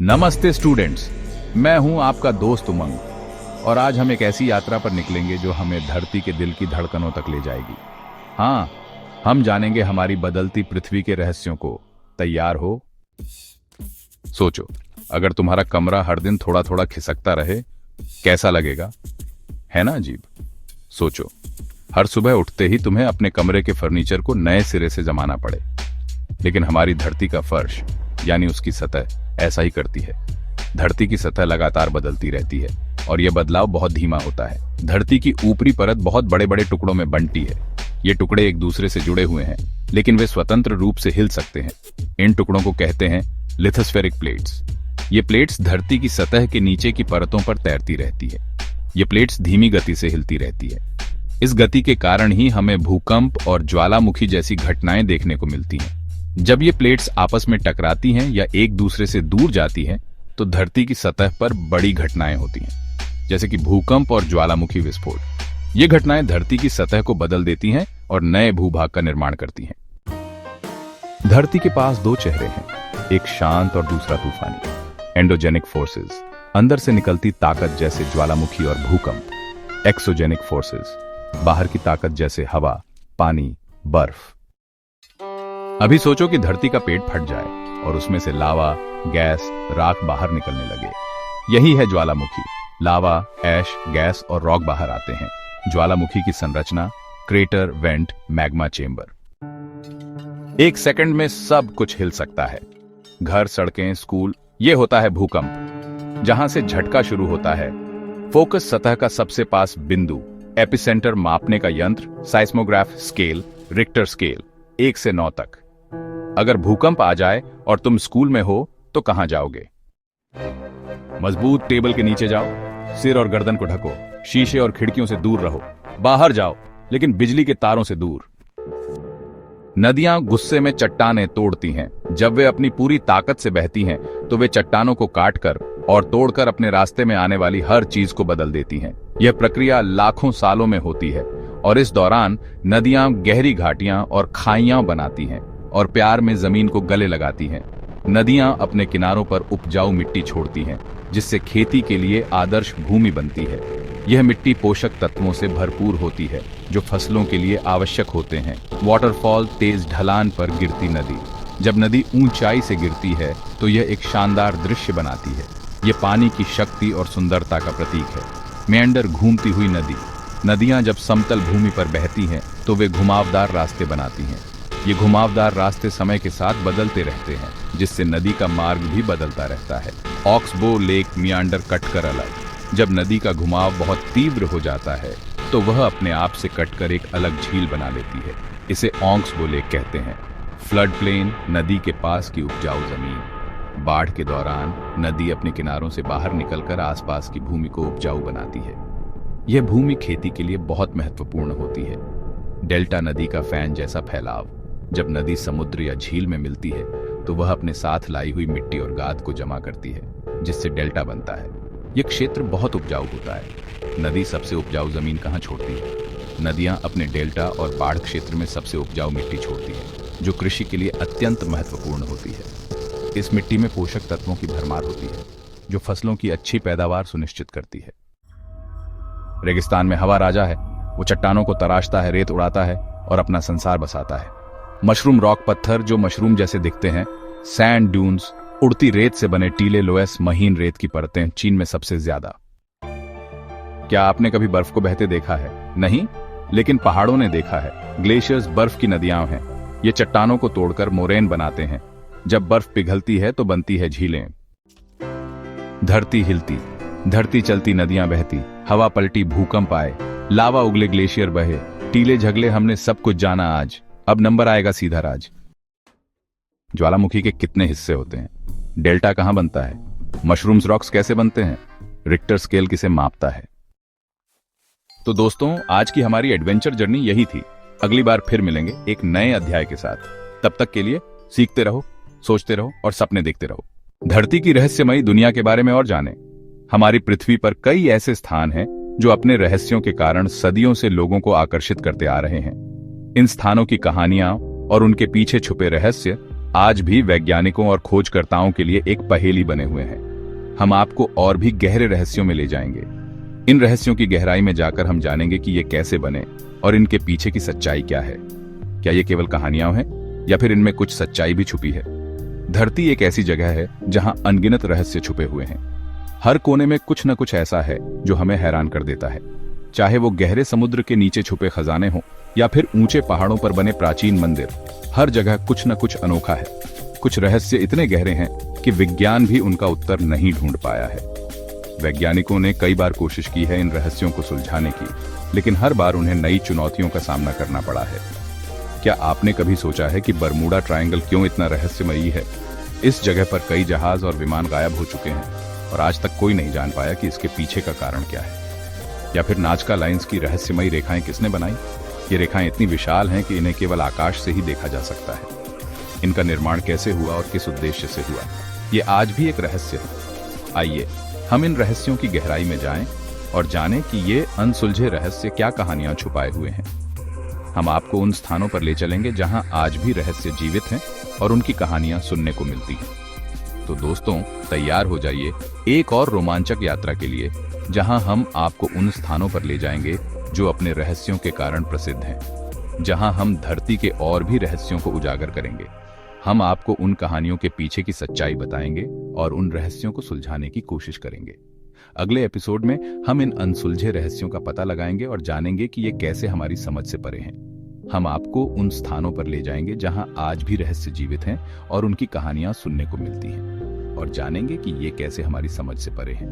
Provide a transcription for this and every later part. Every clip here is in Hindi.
नमस्ते स्टूडेंट्स, मैं हूं आपका दोस्त उमंग और आज हम एक ऐसी यात्रा पर निकलेंगे जो हमें धरती के दिल की धड़कनों तक ले जाएगी। हाँ, हम जानेंगे हमारी बदलती पृथ्वी के रहस्यों को। तैयार हो? सोचो, अगर तुम्हारा कमरा हर दिन थोड़ा थोड़ा खिसकता रहे, कैसा लगेगा? है ना अजीब? सोचो, हर सुबह उठते ही तुम्हें अपने कमरे के फर्नीचर को नए सिरे से जमाना पड़े। लेकिन हमारी धरती का फर्श यानी उसकी सतह ऐसा ही करती है। धरती की सतह लगातार बदलती रहती है और यह बदलाव बहुत धीमा होता है। धरती की ऊपरी परत बहुत बड़े बड़े टुकड़ों में बंटती है। ये टुकड़े एक दूसरे से जुड़े हुए हैं, लेकिन वे स्वतंत्र रूप से हिल सकते हैं। इन टुकड़ों को कहते हैं लिथोस्फेरिक प्लेट्स। ये प्लेट्स धरती की सतह के नीचे की परतों पर तैरती रहती है। ये प्लेट्स धीमी गति से हिलती रहती है। इस गति के कारण ही हमें भूकंप और ज्वालामुखी जैसी घटनाएं देखने को मिलती हैं। जब ये प्लेट्स आपस में टकराती हैं या एक दूसरे से दूर जाती हैं, तो धरती की सतह पर बड़ी घटनाएं होती हैं, जैसे कि भूकंप और ज्वालामुखी विस्फोट। ये घटनाएं धरती की सतह को बदल देती हैं और नए भूभाग का निर्माण करती हैं। धरती के पास दो चेहरे हैं, एक शांत और दूसरा तूफानी। एंडोजेनिक फोर्सेस, अंदर से निकलती ताकत जैसे ज्वालामुखी और भूकंप। एक्सोजेनिक फोर्सेस, बाहर की ताकत जैसे हवा, पानी, बर्फ। अभी सोचो कि धरती का पेट फट जाए और उसमें से लावा, गैस, राख बाहर निकलने लगे। यही है ज्वालामुखी। लावा, ऐश, गैस और रॉक बाहर आते हैं। ज्वालामुखी की संरचना क्रेटर, वेंट, मैग्मा चेंबर। एक सेकंड में सब कुछ हिल सकता है। घर, सड़कें, स्कूल। यह होता है भूकंप। जहां से झटका शुरू होता है, फोकस सतह का सबसे पास बिंदु, एपिसेंटर मापने का यंत्र, साइस्मोग्राफ स्केल, रिक्टर स्केल, 1 से 9 तक। अगर भूकंप आ जाए और तुम स्कूल में हो तो कहां जाओगे? मजबूत टेबल के नीचे जाओ, सिर और गर्दन को ढको, शीशे और खिड़कियों से दूर रहो। बाहर जाओ, लेकिन बिजली के तारों से दूर। नदियां गुस्से में चट्टानें तोड़ती हैं। जब वे अपनी पूरी ताकत से बहती हैं, तो वे चट्टानों को काटकर और तोड़कर अपने रास्ते में आने वाली हर चीज को बदल देती हैं। यह प्रक्रिया लाखों सालों में होती है और इस दौरान नदियां गहरी घाटियां और खाइयां बनाती हैं और प्यार में जमीन को गले लगाती हैं। नदियां अपने किनारों पर उपजाऊ मिट्टी छोड़ती हैं, जिससे खेती के लिए आदर्श भूमि बनती है। यह मिट्टी पोषक तत्वों से भरपूर होती है, जो फसलों के लिए आवश्यक होते हैं। वाटरफॉल, तेज ढलान पर गिरती नदी। जब नदी ऊंचाई से गिरती है, तो यह एक शानदार दृश्य बनाती है। यह पानी की शक्ति और सुंदरता का प्रतीक है। मेंडर, घूमती हुई नदी। नदियां जब समतल भूमि पर बहती हैं, तो वे घुमावदार रास्ते बनाती हैं। ये घुमावदार रास्ते समय के साथ बदलते रहते हैं, जिससे नदी का मार्ग भी बदलता रहता है। ऑक्सबो लेक मियांडर कटकर अलग। जब नदी का घुमाव बहुत तीव्र हो जाता है, तो वह अपने आप से कटकर एक अलग झील बना लेती है। इसे ऑक्सबो लेक कहते हैं। फ्लड प्लेन, नदी के पास की उपजाऊ जमीन। बाढ़ के दौरान नदी अपने किनारों से बाहर निकलकर आसपास की भूमि को उपजाऊ बनाती है। यह भूमि खेती के लिए बहुत महत्वपूर्ण होती है। डेल्टा, नदी का फैन जैसा फैलाव। जब नदी समुद्र या झील में मिलती है, तो वह अपने साथ लाई हुई मिट्टी और गाद को जमा करती है, जिससे डेल्टा बनता है। यह क्षेत्र बहुत उपजाऊ होता है। नदी सबसे उपजाऊ जमीन कहाँ छोड़ती है? नदियां अपने डेल्टा और बाढ़ क्षेत्र में सबसे उपजाऊ मिट्टी छोड़ती है, जो कृषि के लिए अत्यंत महत्वपूर्ण होती है। इस मिट्टी में पोषक तत्वों की भरमार होती है, जो फसलों की अच्छी पैदावार सुनिश्चित करती है। रेगिस्तान में हवा राजा है। वो चट्टानों को तराशता है, रेत उड़ाता है और अपना संसार बसाता है। मशरूम रॉक पत्थर जो मशरूम जैसे दिखते हैं। सैंड ड्यून्स, उड़ती रेत से बने टीले लोएस, महीन रेत की परतें, चीन में सबसे ज्यादा। क्या आपने कभी बर्फ को बहते देखा है? नहीं, लेकिन पहाड़ों ने देखा है। ग्लेशियर्स बर्फ की नदियां हैं। ये चट्टानों को तोड़कर मोरेन बनाते हैं। जब बर्फ पिघलती है तो बनती है झीलें। धरती हिलती, धरती चलती, नदियां बहती, हवा पलटी, भूकंप आए, लावा उगले, ग्लेशियर बहे, टीले झगले, हमने सब कुछ जाना आज। अब नंबर आएगा सीधा राज। ज्वालामुखी के कितने हिस्से होते हैं? डेल्टा कहां बनता है? मशरूम्स रॉक्स कैसे बनते हैं? रिक्टर स्केल किसे मापता है? तो दोस्तों, आज की हमारी एडवेंचर जर्नी यही थी। अगली बार फिर मिलेंगे एक नए अध्याय के साथ। तब तक के लिए सीखते रहो, सोचते रहो और सपने देखते रहो। धरती की रहस्यमयी दुनिया के बारे में और जानें। हमारी पृथ्वी पर कई ऐसे स्थान हैं जो अपने रहस्यों के कारण सदियों से लोगों को आकर्षित करते आ रहे हैं। इन स्थानों की कहानियां और उनके पीछे छुपे रहस्य आज भी वैज्ञानिकों और खोजकर्ताओं के लिए एक पहेली बने हुए हैं। हम आपको और भी गहरे रहस्यों में ले जाएंगे। इन रहस्यों की गहराई में जाकर हम जानेंगे कि ये कैसे बने और इनके पीछे की सच्चाई क्या है। क्या ये केवल कहानियां हैं या फिर इनमें कुछ सच्चाई भी छुपी है? धरती एक ऐसी जगह है जहां अनगिनत रहस्य छुपे हुए हैं। हर कोने में कुछ न कुछ ऐसा है जो हमें हैरान कर देता है। चाहे वो गहरे समुद्र के नीचे छुपे खजाने हों या फिर ऊंचे पहाड़ों पर बने प्राचीन मंदिर, हर जगह कुछ न कुछ अनोखा है। कुछ रहस्य इतने गहरे हैं कि विज्ञान भी उनका उत्तर नहीं ढूंढ पाया है। वैज्ञानिकों ने कई बार कोशिश की है इन रहस्यों को सुलझाने की, लेकिन हर बार उन्हें नई चुनौतियों का सामना करना पड़ा है। क्या आपने कभी सोचा है कि बरमूडा ट्रायंगल क्यों इतना रहस्यमयी है? इस जगह पर कई जहाज और विमान गायब हो चुके हैं और आज तक कोई नहीं जान पाया कि इसके पीछे का कारण क्या है। या फिर नाजका लाइंस की रहस्यमयी रेखाएं किसने बनाई? ये रेखाएं इतनी विशाल हैं कि इन्हें केवल आकाश से ही देखा जा सकता है। इनका निर्माण कैसे हुआ और किस उद्देश्य से हुआ, ये आज भी एक रहस्य है। आइए हम इन रहस्यों की गहराई में जाएं और जानें कि ये अनसुलझे रहस्य क्या कहानियां छुपाए हुए हैं। हम आपको उन स्थानों पर ले चलेंगे जहां आज भी रहस्य जीवित हैं और उनकी कहानियां सुनने को मिलती हैं। तो दोस्तों, तैयार हो जाइए एक और रोमांचक यात्रा के लिए, जहां हम आपको उन स्थानों पर ले जाएंगे जो अपने रहस्यों के कारण प्रसिद्ध हैं, जहां हम धरती के और भी रहस्यों को उजागर करेंगे। हम आपको उन कहानियों के पीछे की सच्चाई बताएंगे और उन रहस्यों को सुलझाने की कोशिश करेंगे। अगले एपिसोड में हम इन अनसुलझे रहस्यों का पता लगाएंगे और जानेंगे कि ये कैसे हमारी समझ से परे हैं। हम आपको उन स्थानों पर ले जाएंगे जहां आज भी रहस्य जीवित हैं और उनकी कहानियां सुनने को मिलती हैं, और जानेंगे कि ये कैसे हमारी समझ से परे हैं।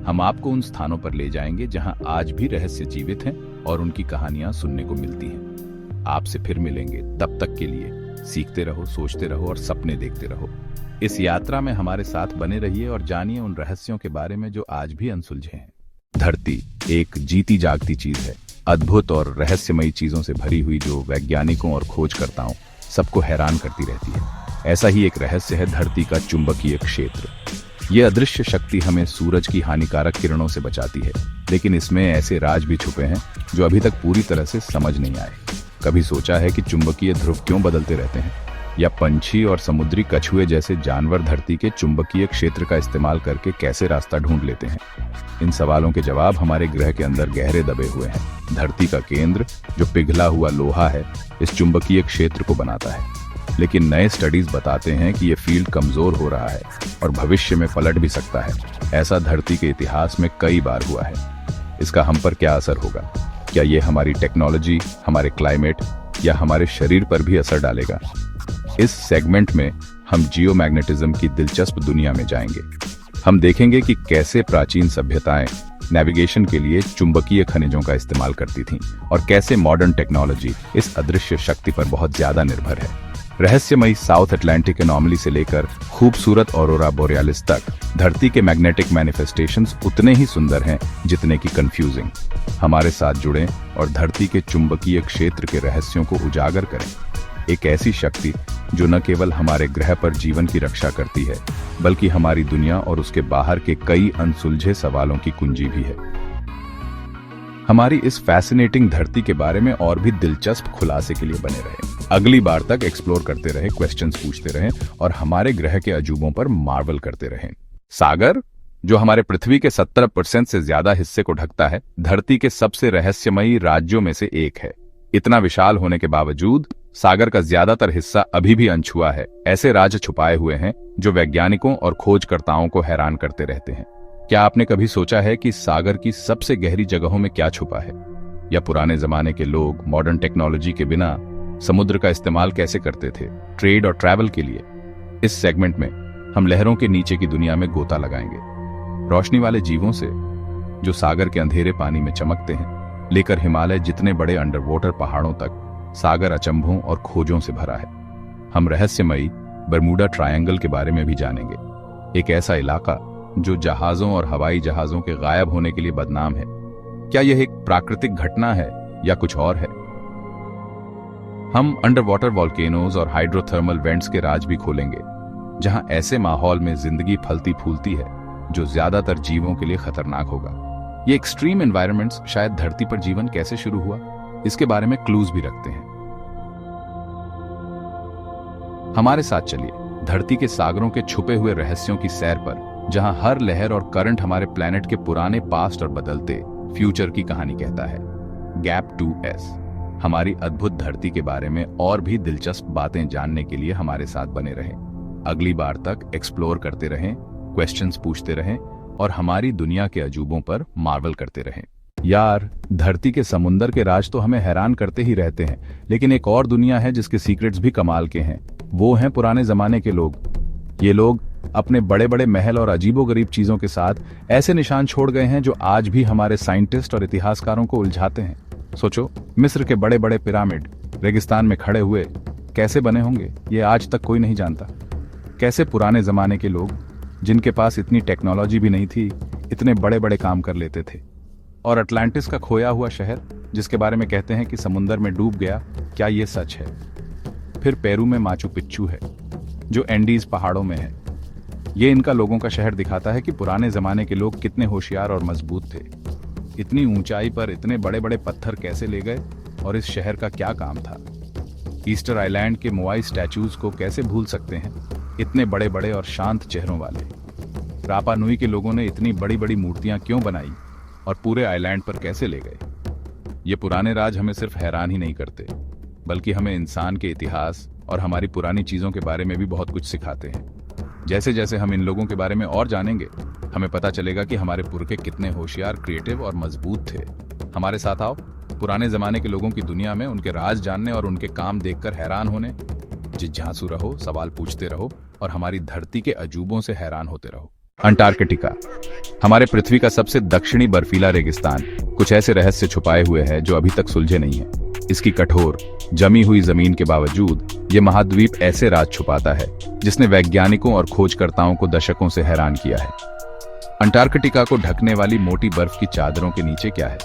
हम आपको उन स्थानों पर ले जाएंगे जहां आज भी रहस्य जीवित हैं और उनकी कहानियां सुनने को मिलती हैं। आपसे फिर मिलेंगे, तब तक के लिए सीखते रहो, सोचते रहो और सपने देखते रहो। इस यात्रा में हमारे साथ बने रहिए और जानिए उन रहस्यों के बारे में जो आज भी अनसुलझे हैं। धरती एक जीती जागती चीज है, अद्भुत और रहस्यमयी चीजों से भरी हुई, जो वैज्ञानिकों और खोजकर्ताओं सबको हैरान करती रहती है। ऐसा ही एक रहस्य है धरती का चुंबकीय क्षेत्र। ये अदृश्य शक्ति हमें सूरज की हानिकारक किरणों से बचाती है, लेकिन इसमें ऐसे राज भी छुपे हैं जो अभी तक पूरी तरह से समझ नहीं आए। कभी सोचा है कि चुंबकीय ध्रुव क्यों बदलते रहते हैं, या पंछी और समुद्री कछुए जैसे जानवर धरती के चुंबकीय क्षेत्र का इस्तेमाल करके कैसे रास्ता ढूंढ लेते हैं? इन सवालों के जवाब हमारे ग्रह के अंदर गहरे दबे हुए हैं। धरती का केंद्र, जो पिघला हुआ लोहा है, इस चुंबकीय क्षेत्र को बनाता है, लेकिन नए स्टडीज बताते हैं कि ये फील्ड कमजोर हो रहा है और भविष्य में पलट भी सकता है। ऐसा धरती के इतिहास में कई बार हुआ है। इसका हम पर क्या असर होगा? क्या ये हमारी टेक्नोलॉजी, हमारे क्लाइमेट या हमारे शरीर पर भी असर डालेगा? इस सेगमेंट में हम जियोमैग्नेटिज्म की दिलचस्प दुनिया में जाएंगे। हम देखेंगे कि कैसे प्राचीन सभ्यताएं नेविगेशन के लिए चुंबकीय खनिजों का इस्तेमाल करती थीं और कैसे मॉडर्न टेक्नोलॉजी इस अदृश्य शक्ति पर बहुत ज्यादा निर्भर है। रहस्यमयी साउथ अटलांटिक एनॉमली से लेकर खूबसूरत ऑरोरा बोरियालिस तक, धरती के मैग्नेटिक मैनिफेस्टेशंस उतने ही सुंदर हैं जितने की कंफ्यूजिंग। हमारे साथ जुड़ें और धरती के चुंबकीय क्षेत्र के रहस्यों को उजागर करें। एक ऐसी शक्ति जो न केवल हमारे ग्रह पर जीवन की रक्षा करती है, बल्कि हमारी दुनिया और उसके बाहर के कई अनसुलझे सवालों की कुंजी भी है। हमारी इस फैसिनेटिंग धरती के बारे में और भी दिलचस्प खुलासे के लिए बने रहें। अगली बार तक एक्सप्लोर करते रहें, क्वेश्चंस पूछते रहें और हमारे ग्रह के अजूबों पर मार्वल करते रहें। सागर, जो हमारे पृथ्वी के 70% से ज्यादा हिस्से को ढकता है, धरती के सबसे रहस्यमयी राज्यों में से एक है। इतना विशाल होने के बावजूद सागर का ज्यादातर हिस्सा अभी भी अनछुआ है। ऐसे राज छुपाए हुए हैं जो वैज्ञानिकों और खोजकर्ताओं को हैरान करते रहते हैं। क्या आपने कभी सोचा है कि सागर की सबसे गहरी जगहों में क्या छुपा है? या पुराने जमाने के लोग मॉडर्न टेक्नोलॉजी के बिना समुद्र का इस्तेमाल कैसे करते थे, ट्रेड और ट्रैवल के लिए? इस सेगमेंट में हम लहरों के नीचे की दुनिया में गोता लगाएंगे, रोशनी वाले जीवों से जो सागर के अंधेरे पानी में चमकते हैं, लेकर हिमालय जितने बड़े अंडर वाटर पहाड़ों तक, सागर अचंभों और खोजों से भरा है। हम रहस्यमयी बरमूडा ट्रायंगल के बारे में भी जानेंगे, एक ऐसा इलाका जो जहाजों और हवाई जहाजों के गायब होने के लिए बदनाम है। क्या यह एक प्राकृतिक घटना है या कुछ और है? हम अंडर वाटर वॉल्केनोज और हाइड्रोथर्मल वेंट्स के राज भी खोलेंगे, जहां ऐसे माहौल में जिंदगी फलती फूलती है जो ज्यादातर जीवों के लिए खतरनाक होगा। ये एक्सट्रीम एनवायरनमेंट्स शायद धरती पर जीवन कैसे शुरू हुआ, इसके बारे में क्लूज भी रखते हैं। हमारे साथ चलिए धरती के सागरों के छुपे हुए रहस्यों की सैर पर, जहां हर लहर और करंट हमारे प्लेनेट के पुराने पास्ट और बदलते फ्यूचर की कहानी कहता है। गैप 2S हमारी अद्भुत धरती के बारे में और भी दिलचस्प बातें जानने के लिए हमारे साथ बने रहें। अगली बार तक एक्सप्लोर करते रहें, क्वेश्चंस पूछते रहें और हमारी दुनिया के अजूबों पर मार्वल करते रहें। यार, धरती के समुंदर के राज तो हमें हैरान करते ही रहते हैं, लेकिन एक और दुनिया है जिसके सीक्रेट्स भी कमाल के हैं। वो हैं पुराने जमाने के लोग। ये लोग अपने बड़े बड़े महल और अजीबोगरीब चीजों के साथ ऐसे निशान छोड़ गए हैं जो आज भी हमारे साइंटिस्ट और इतिहासकारों को उलझाते हैं। सोचो, मिस्र के बड़े बड़े पिरामिड रेगिस्तान में खड़े हुए कैसे बने होंगे, ये आज तक कोई नहीं जानता। कैसे पुराने जमाने के लोग, जिनके पास इतनी टेक्नोलॉजी भी नहीं थी, इतने बड़े बड़े काम कर लेते थे। और अटलांटिस का खोया हुआ शहर, जिसके बारे में कहते हैं कि समुंदर में डूब गया, क्या ये सच है? फिर पेरू में माचू पिच्चू है, जो एंडीज पहाड़ों में है। ये इनका लोगों का शहर दिखाता है कि पुराने जमाने के लोग कितने होशियार और मजबूत थे। इतनी ऊंचाई पर इतने बड़े बड़े पत्थर कैसे ले गए, और इस शहर का क्या काम था? ईस्टर आइलैंड के मोआई स्टैचूज को कैसे भूल सकते हैं, इतने बड़े बड़े और शांत चेहरों वाले? रापा नुई के लोगों ने इतनी बड़ी बड़ी मूर्तियां क्यों बनाई और पूरे आइलैंड पर कैसे ले गए? ये पुराने राज हमें सिर्फ हैरान ही नहीं करते, बल्कि हमें इंसान के इतिहास और हमारी पुरानी चीजों के बारे में भी बहुत कुछ सिखाते हैं। जैसे जैसे हम इन लोगों के बारे में और जानेंगे, हमें पता चलेगा कि हमारे पुरखे कितने होशियार, क्रिएटिव और मजबूत थे। हमारे साथ आओ, पुराने जमाने के लोगों की दुनिया में उनके राज जानने और उनके काम देखकर हैरान होने। जिज्ञासु रहो, सवाल पूछते रहो और हमारी धरती के अजूबों से हैरान होते रहो। अंटार्कटिका, हमारे पृथ्वी का सबसे दक्षिणी बर्फीला रेगिस्तान, कुछ ऐसे रहस्य छुपाए हुए है जो अभी तक सुलझे नहीं है। इसकी कठोर जमी हुई जमीन के बावजूद ये महाद्वीप ऐसे राज छुपाता है जिसने वैज्ञानिकों और खोजकर्ताओं को दशकों से हैरान किया है। अंटार्कटिका को ढकने वाली मोटी बर्फ की चादरों के नीचे क्या है?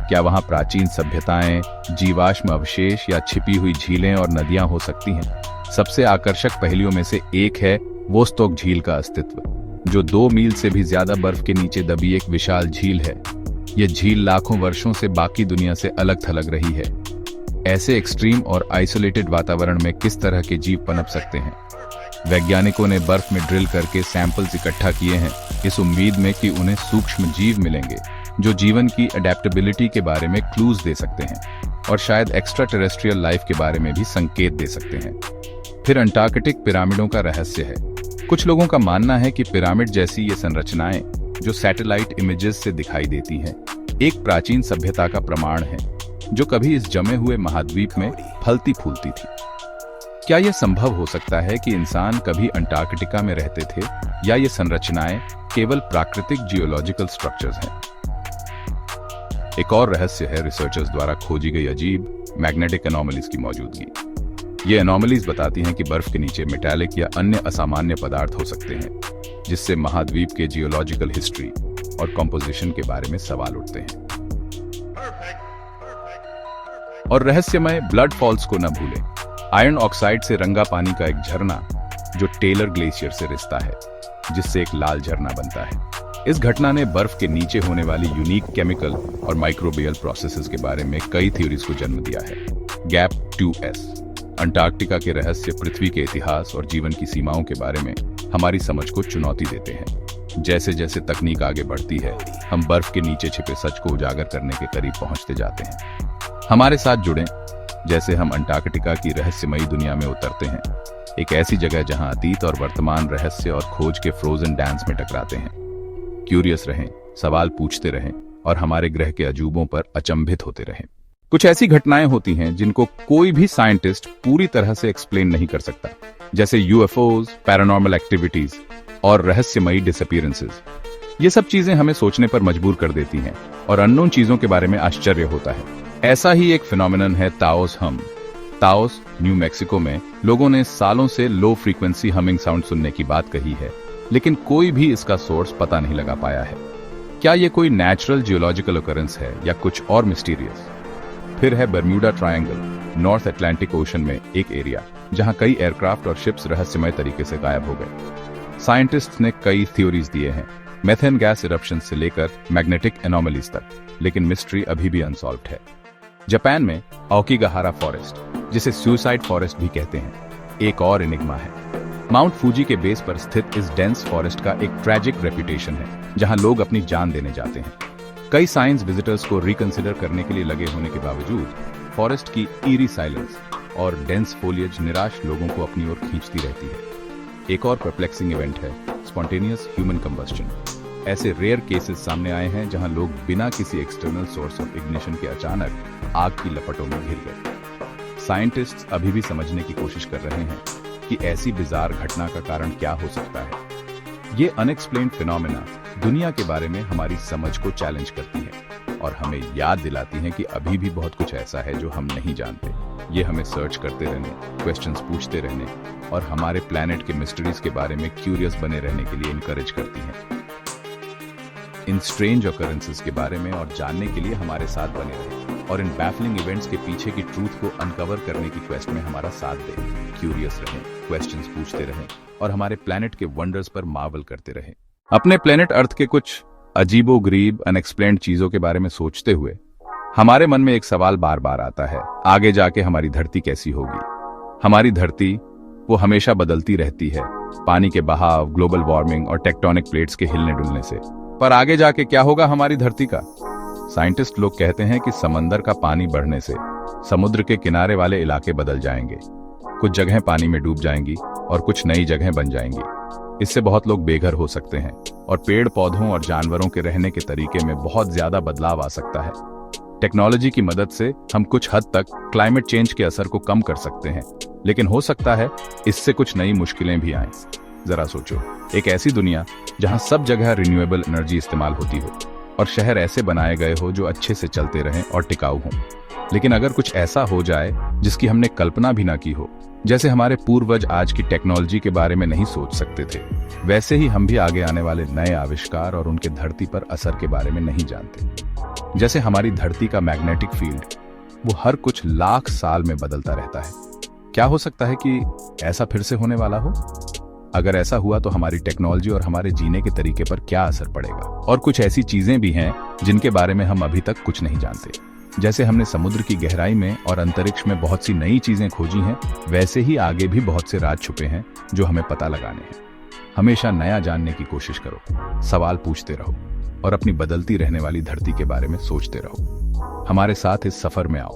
क्या वहां प्राचीन सभ्यताएं, जीवाश्म अवशेष या छिपी हुई झीलें और नदियां हो सकती हैं? सबसे आकर्षक पहलुओं में से एक है वोस्टोक झील का अस्तित्व, जो 2 मील से भी ज्यादा बर्फ के नीचे दबी एक विशाल झील है। यह झील लाखों वर्षों से बाकी दुनिया से अलग थलग रही है। ऐसे एक्सट्रीम और आइसोलेटेड वातावरण में किस तरह के जीव पनप सकते हैं? वैज्ञानिकों ने बर्फ में ड्रिल करके सैंपल्स इकट्ठा किए हैं, इस उम्मीद में कि उन्हें सूक्ष्म जीव मिलेंगे जो जीवन की अडेप्टेबिलिटी के बारे में क्लूज दे सकते हैं और शायद एक्स्ट्रा टेरेस्ट्रियल लाइफ के बारे में भी संकेत दे सकते हैं। फिर अंटार्कटिक पिरामिडों का रहस्य है। कुछ लोगों का मानना है कि पिरामिड जैसी ये संरचनाएं, जो सैटेलाइट इमेजेस से दिखाई देती हैं, एक प्राचीन सभ्यता का प्रमाण है जो कभी इस जमे हुए महाद्वीप में फलती फूलती थी। क्या यह संभव हो सकता है कि इंसान कभी अंटार्कटिका में रहते थे, या ये संरचनाएं केवल प्राकृतिक जियोलॉजिकल स्ट्रक्चर्स हैं? एक और रहस्य है रिसर्चर्स द्वारा खोजी गई अजीब मैग्नेटिक एनोमलीज की मौजूदगी। ये एनोमलीज बताती हैं कि बर्फ के नीचे मेटालिक या अन्य असामान्य पदार्थ हो सकते हैं, जिससे महाद्वीप के जियोलॉजिकल हिस्ट्री और कंपोजिशन के बारे में सवाल उठते हैं। और रहस्यमय ब्लड फॉल्स को न भूलें, आयरन ऑक्साइड से रंगा पानी का एक झरना जो टेलर ग्लेशियर से रिश्ता है, जिससे एक लाल झरना बनता है। इस घटना ने बर्फ के नीचे होने वाली यूनिक केमिकल और माइक्रोबियल प्रोसेसेस के बारे में कई थ्योरीज को जन्म दिया है। गैप 2S अंटार्कटिका के रहस्य पृथ्वी के इतिहास और जीवन की सीमाओं के बारे में हमारी समझ को चुनौती देते हैं। जैसे जैसे तकनीक आगे बढ़ती है, हम बर्फ के नीचे छिपे सच को उजागर करने के करीब पहुंचते जाते हैं। हमारे साथ जुड़ें, जैसे हम अंटार्कटिका की रहस्यमयी दुनिया में उतरते हैं, एक ऐसी जगह जहां अतीत और वर्तमान रहस्य और खोज के फ्रोजन डांस में टकराते हैं। क्यूरियस रहें, सवाल पूछते रहें और हमारे ग्रह के अजूबों पर अचंभित होते रहें। कुछ ऐसी घटनाएं होती हैं जिनको कोई भी साइंटिस्ट पूरी तरह से एक्सप्लेन नहीं कर सकता, जैसे यूएफओज, पैरानॉर्मल एक्टिविटीज और रहस्यमयी डिसअपीयरेंसेस। ये सब चीजें हमें सोचने पर मजबूर कर देती हैं और अननोन चीजों के बारे में आश्चर्य होता है। ऐसा ही एक फिनोमिनन है ताओस हम। ताओस, न्यू मैक्सिको में लोगों ने सालों से लो फ्रीक्वेंसी हमिंग साउंड सुनने की बात कही है, लेकिन कोई भी इसका सोर्स पता नहीं लगा पाया है। क्या ये कोई नेचुरल जियोलॉजिकल ऑकरेंस है या कुछ और मिस्टीरियस? फिर है Bermuda triangle, north Atlantic ocean में एक एरिया जहां कई एयरक्राफ्ट और शिप्स रहस्यमय तरीके से गायब हो गए। साइंटिस्ट्स ने कई थ्योरीज दिए हैं, मेथेन गैस इरप्शन से लेकर मैग्नेटिक एनोमलीज तक, लेकिन मिस्ट्री अभी भी अनसॉल्व्ड है। जापान में ओकिगाहारा फॉरेस्ट, जिसे सुसाइड फॉरेस्ट भी कहते हैं, एक और एनिग्मा है। माउंट फूजी के बेस पर स्थित इस डेंस फॉरेस्ट का एक ट्रैजिक रेपुटेशन है, जहां लोग अपनी जान देने जाते हैं। कई साइंस विजिटर्स को रिकंसिडर करने के लिए लगे होने के बावजूद फॉरेस्ट की ईरी साइलेंस और डेंस फोलिएज निराश लोगों को अपनी ओर खींचती रहती है। एक और परप्लेक्सिंग इवेंट है स्पॉन्टेनियस ह्यूमन कंबस्शन। ऐसे रेयर केसेस सामने आए हैं जहां लोग बिना किसी एक्सटर्नल सोर्स ऑफ इग्निशन के अचानक आग की लपटों में घिर गए। साइंटिस्ट्स अभी भी समझने की कोशिश कर रहे हैं कि ऐसी बिजार घटना का कारण क्या हो सकता है। ये अनएक्सप्लेन्ड फिनोमेना दुनिया के बारे में हमारी समझ को चैलेंज करती है और हमें याद दिलाती हैं कि अभी भी बहुत कुछ ऐसा है जो हम नहीं जानते। ये हमें सर्च करते रहने, क्वेश्चंस पूछते रहने और हमारे प्लैनेट के मिस्ट्रीज के बारे में क्यूरियस बने रहने के लिए इनकरेज करती हैं। इन स्ट्रेंज ऑकरेंसेस के बारे में और जानने के लिए हमारे साथ बने रहें और इन बैफलिंग इवेंट्स के पीछे की ट्रूथ को अनकवर करने की क्वेस्ट में हमारा साथ दें। क्यूरियस रहें, क्वेश्चंस पूछते रहें और हमारे प्लैनेट के वंडर्स पर मार्वल करते रहें। अपने प्लैनेट अर्थ के कुछ अजीबो-गरीब अनएक्सप्लेन्ड चीजों के बारे में सोचते हुए हमारे मन में एक सवाल बार बार आता है, आगे जाके हमारी धरती कैसी होगी? हमारी धरती वो हमेशा बदलती रहती है, पानी के बहाव, ग्लोबल वार्मिंग और टेक्टोनिक प्लेट्स के हिलने डुलने से। पर आगे जाके क्या होगा हमारी धरती का? साइंटिस्ट लोग कहते हैं कि समंदर का पानी बढ़ने से समुद्र के किनारे वाले इलाके बदल जाएंगे। कुछ जगहें पानी में डूब जाएंगी और कुछ नई जगहें बन जाएंगी। इससे बहुत लोग बेघर हो सकते हैं और पेड़ पौधों और जानवरों के रहने के तरीके में बहुत ज्यादा बदलाव आ सकता है। टेक्नोलॉजी की मदद से हम कुछ हद तक क्लाइमेट चेंज के असर को कम कर सकते हैं, लेकिन हो सकता है इससे कुछ नई मुश्किलें भी आएं। जरा सोचो, एक ऐसी दुनिया जहां सब जगह रिन्यूएबल एनर्जी इस्तेमाल होती हो और शहर ऐसे बनाए गए हो जो अच्छे से चलते रहें और टिकाऊ हों। लेकिन अगर कुछ ऐसा हो जाए जिसकी हमने कल्पना भी ना की हो, जैसे हमारे पूर्वज आज की टेक्नोलॉजी के बारे में नहीं सोच सकते थे, वैसे ही हम भी आगे आने वाले नए आविष्कार और उनके धरती पर असर के बारे में नहीं जानते। जैसे हमारी धरती का मैग्नेटिक फील्ड, वो हर कुछ लाख साल में बदलता रहता है। क्या हो सकता है कि ऐसा फिर से होने वाला हो? अगर ऐसा हुआ तो हमारी टेक्नोलॉजी और हमारे जीने के तरीके पर क्या असर पड़ेगा? और कुछ ऐसी चीजें भी हैं जिनके बारे में हम अभी तक कुछ नहीं जानते। जैसे हमने समुद्र की गहराई में और अंतरिक्ष में बहुत सी नई चीजें खोजी हैं, वैसे ही आगे भी बहुत से राज छुपे हैं जो हमें पता लगाने हैं। हमेशा नया जानने की कोशिश करो, सवाल पूछते रहो और अपनी बदलती रहने वाली धरती के बारे में सोचते रहो। हमारे साथ इस सफर में आओ,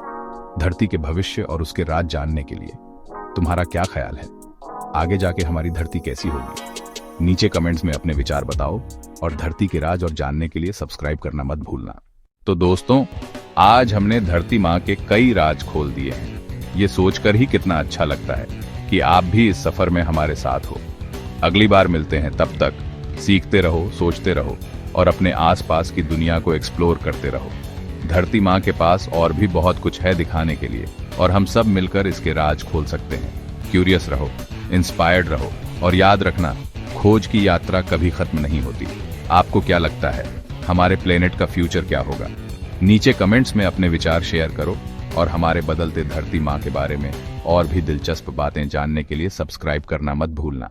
धरती के भविष्य और उसके राज जानने के लिए। तुम्हारा क्या ख्याल है? आगे जाके हमारी धरती कैसी होगी? नीचे कमेंट्स में अपने विचार बताओ और धरती के राज और जानने के लिए सब्सक्राइब करना मत भूलना। तो दोस्तों, आज हमने धरती माँ के कई राज खोल दिए हैं। ये सोचकर ही कितना अच्छा लगता है कि आप भी इस सफर में हमारे साथ हो। अगली बार मिलते हैं, तब तक सीखते रहो, सोचते रहो और अपने आसपास की दुनिया को एक्सप्लोर करते रहो। धरती माँ के पास और भी बहुत कुछ है दिखाने के लिए और हम सब मिलकर इसके राज खोल सकते हैं। क्यूरियस रहो, इंस्पायर्ड रहो और याद रखना, खोज की यात्रा कभी खत्म नहीं होती। आपको क्या लगता है, हमारे प्लेनेट का फ्यूचर क्या होगा? नीचे कमेंट्स में अपने विचार शेयर करो और हमारे बदलते धरती माँ के बारे में और भी दिलचस्प बातें जानने के लिए सब्सक्राइब करना मत भूलना।